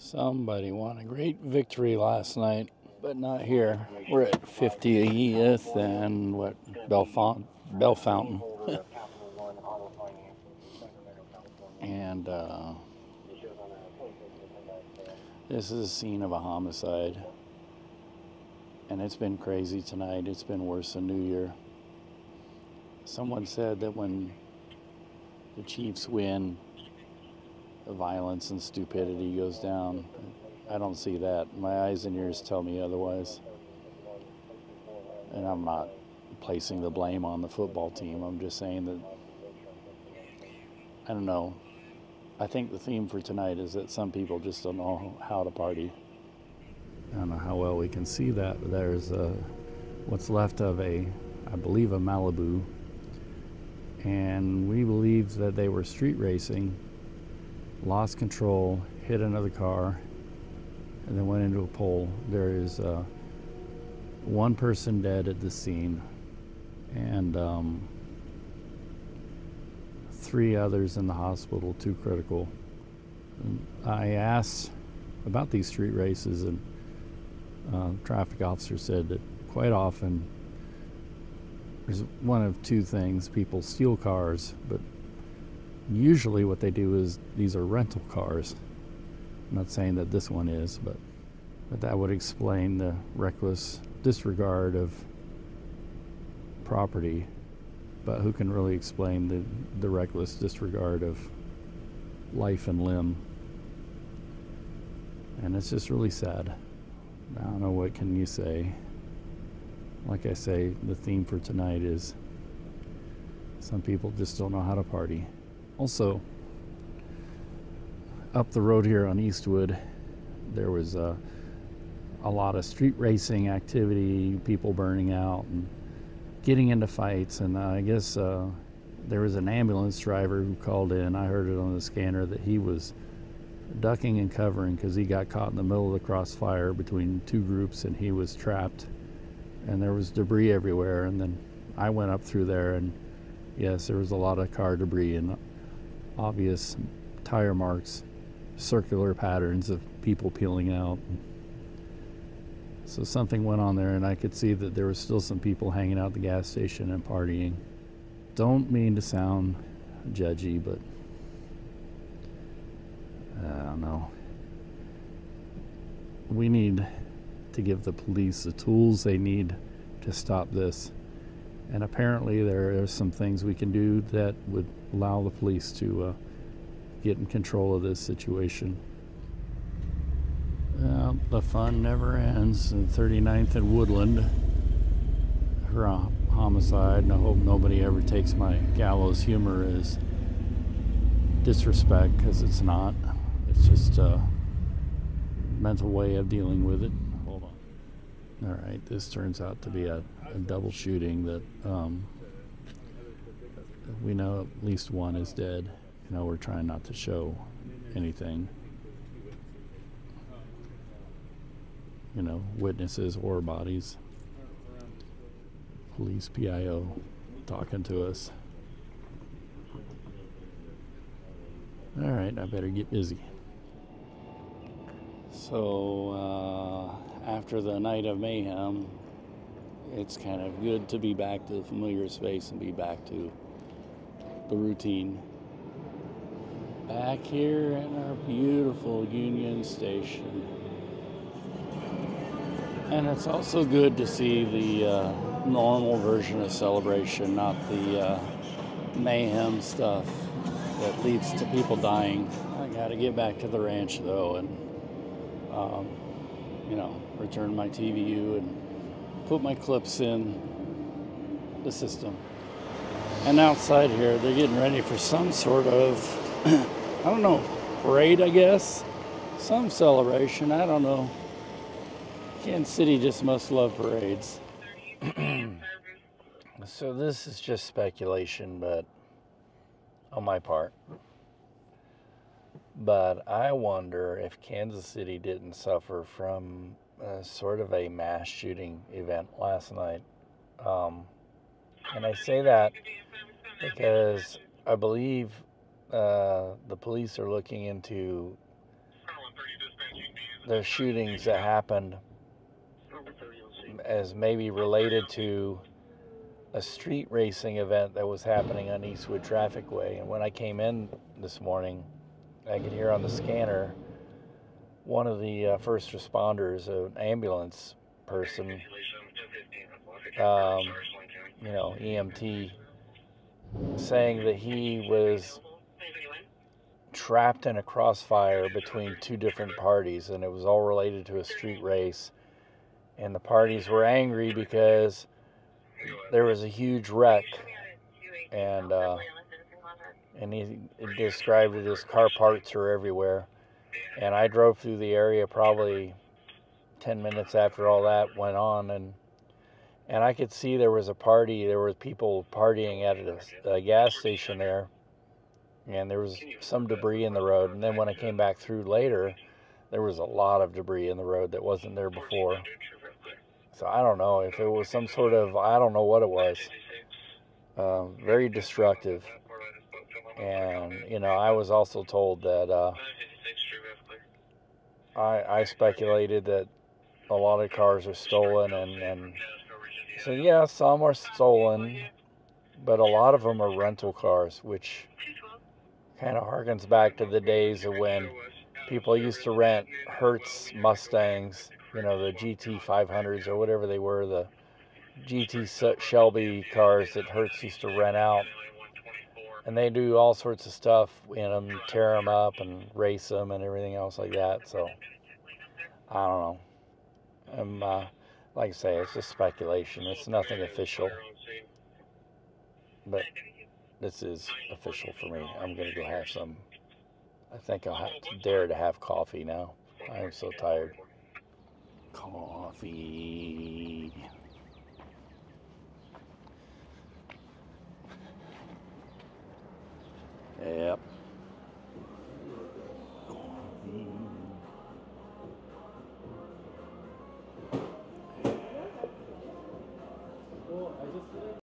Somebody won a great victory last night, but not here. We're at 50th and Bell Fountain. And this is a scene of a homicide. And it's been crazy tonight. It's been worse than New Year. Someone said that when the Chiefs win, the violence and stupidity goes down. I don't see that. My eyes and ears tell me otherwise. And I'm not placing the blame on the football team. I'm just saying that, I don't know. I think the theme for tonight is that some people just don't know how to party. I don't know how well we can see that, but there's what's left of I believe a Malibu. And we believe that they were street racing, lost control, hit another car, and then went into a pole. There is one person dead at the scene, and 3 others in the hospital, 2 critical. And I asked about these street races, and traffic officer said that quite often there's one of 2 things. People steal cars, but usually what they do is these are rental cars. I'm not saying that this one is, but that would explain the reckless disregard of property. But who can really explain the reckless disregard of life and limb? And it's just really sad. I don't know, what can you say? Like I say, the theme for tonight is some people just don't know how to party. Also, up the road here on Eastwood, there was a lot of street racing activity, people burning out and getting into fights. And I guess there was an ambulance driver who called in. I heard it on the scanner that he was ducking and covering because he got caught in the middle of the crossfire between 2 groups, and he was trapped. And there was debris everywhere. And then I went up through there, and yes, there was a lot of car debris and obvious tire marks, circular patterns of people peeling out. So something went on there, and I could see that there was still some people hanging out at the gas station and partying. Don't mean to sound judgy, but I don't know. We need to give the police the tools they need to stop this. And apparently there are some things we can do that would allow the police to get in control of this situation. The fun never ends. 39th and Woodland, her homicide, and I hope nobody ever takes my gallows humor as disrespect, because it's not. It's just a mental way of dealing with it. Hold on. All right, this turns out to be a double shooting that we know at least one is dead. You know, we're trying not to show anything, you know, witnesses or bodies. Police PIO talking to us. All right, I better get busy. So after the night of mayhem, it's kind of good to be back to the familiar space and be back to the routine. Back here in our beautiful Union Station. And it's also good to see the normal version of celebration, not the mayhem stuff that leads to people dying. I gotta get back to the ranch though, and you know, return my TVU and put my clips in the system. And outside here, they're getting ready for some sort of, I don't know, parade, I guess? Some celebration, I don't know. Kansas City just must love parades. So this is just speculation, but on my part. But I wonder if Kansas City didn't suffer from sort of a mass shooting event last night. And I say that because I believe the police are looking into the shootings that happened as maybe related to a street racing event that was happening on Eastwood Trafficway. And when I came in this morning, I could hear on the scanner one of the first responders, an ambulance person, EMT, saying that he was trapped in a crossfire between two different parties, and it was all related to a street race. And the parties were angry because there was a huge wreck, and he described it as car parts are everywhere. And I drove through the area probably 10 minutes after all that went on, and I could see there was a party. There were people partying at a gas station there, and there was some debris in the road. And then when I came back through later, there was a lot of debris in the road that wasn't there before. So I don't know if it was some sort of, I don't know what it was. Very destructive. And, I was also told that I speculated that a lot of cars are stolen, and so yeah, some are stolen, but a lot of them are rental cars, which kind of harkens back to the days of when people used to rent Hertz Mustangs, the GT 500s or whatever they were, the GT Shelby cars that Hertz used to rent out. And they do all sorts of stuff in them, tear them up and race them and everything else like that. So, I don't know. Like I say, it's just speculation. It's nothing official. But this is official for me. I'm going to go have some. I think I'll have to dare to have coffee now. I am so tired. Coffee. Yep.